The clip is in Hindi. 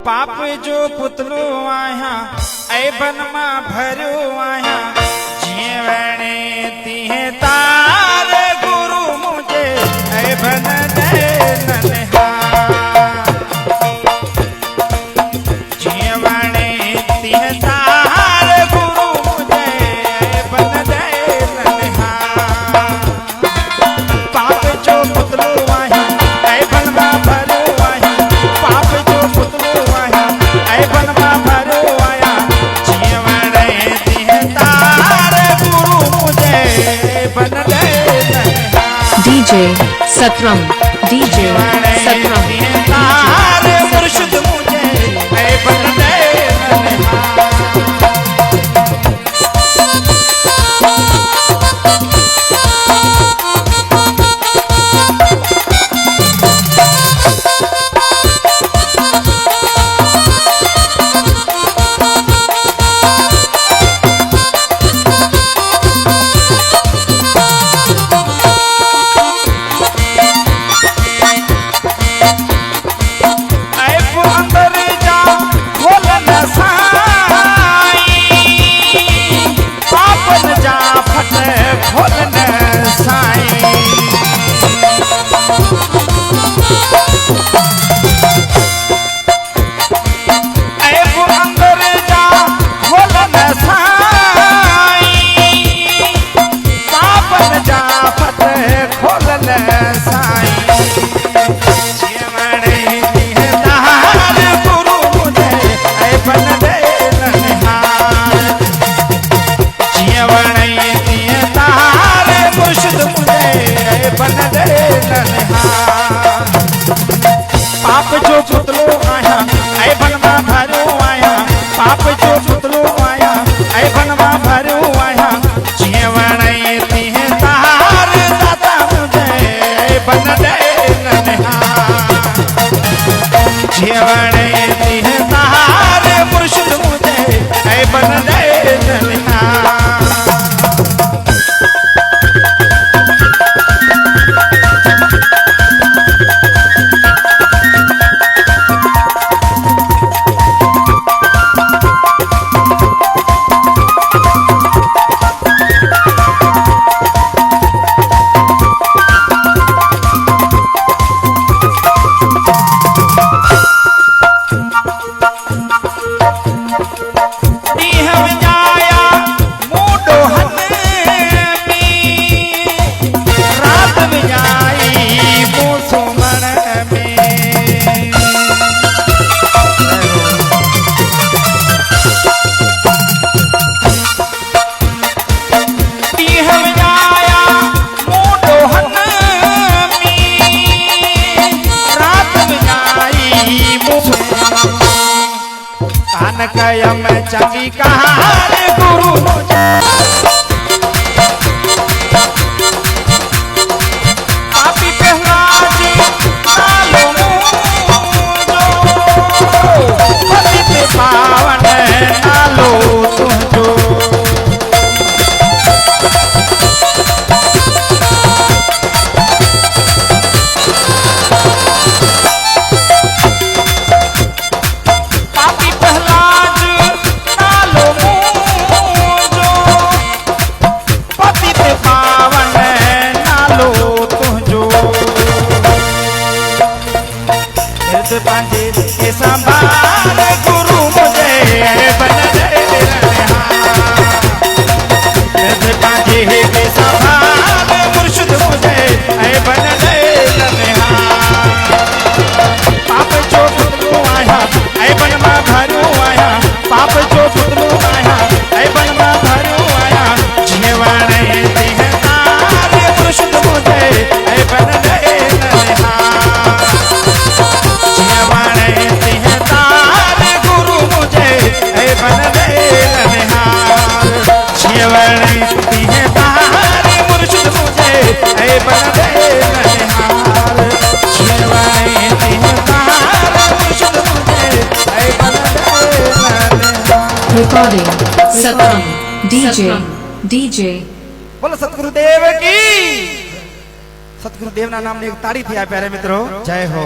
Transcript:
पाप जो पुतलो आया ऐ बन मा भरो आया जीवने तिहे तार गुरु मुझे ऐ बन दे नन्हा जीवने तिहे तार गुरु मुझे ऐ बन दे नन्हा पाप जो पुतलो आया ऐ बन मा भरो आया पाप जो पुतलो ऐ बन मा भरो आया जीवने तिहे तार गुरु मुझे बन दे DJ Satram, DJ Satram, तार मुर्शिद मुझे ऐ बन दे पाप जो पुतलो आया ऐ बन मा भरो आया पाप जो पुतलो आया ऐ बन मा भरो आया जीवने तिहे तार दाता मुझे ऐ बन दे नन्हा जीवने तिहे तार मुर्शिद मुझे ऐ बन दे नन्हा कया मैं चंगी कहार गुरु मुझे पापी प्रहलाद नालो मुझो पतित पावन नालो तुझो के संभाल गुरु मुझे बन दे पांजे के संभाल मुर्शिद मुझे बन दे पाप जो पुतलो आया ऐ बन मा भरो आया पाप जो पुतलो आया ऐ बन मा भरो आया जीवने तिहे तार मुर्शिद मुझे बन दे Recording Satram, DJ बोलो सतगुरुदेव की। सतगुरुदेव ना नाम ने एक ताड़ी थी प्यारे मित्रों, जय हो।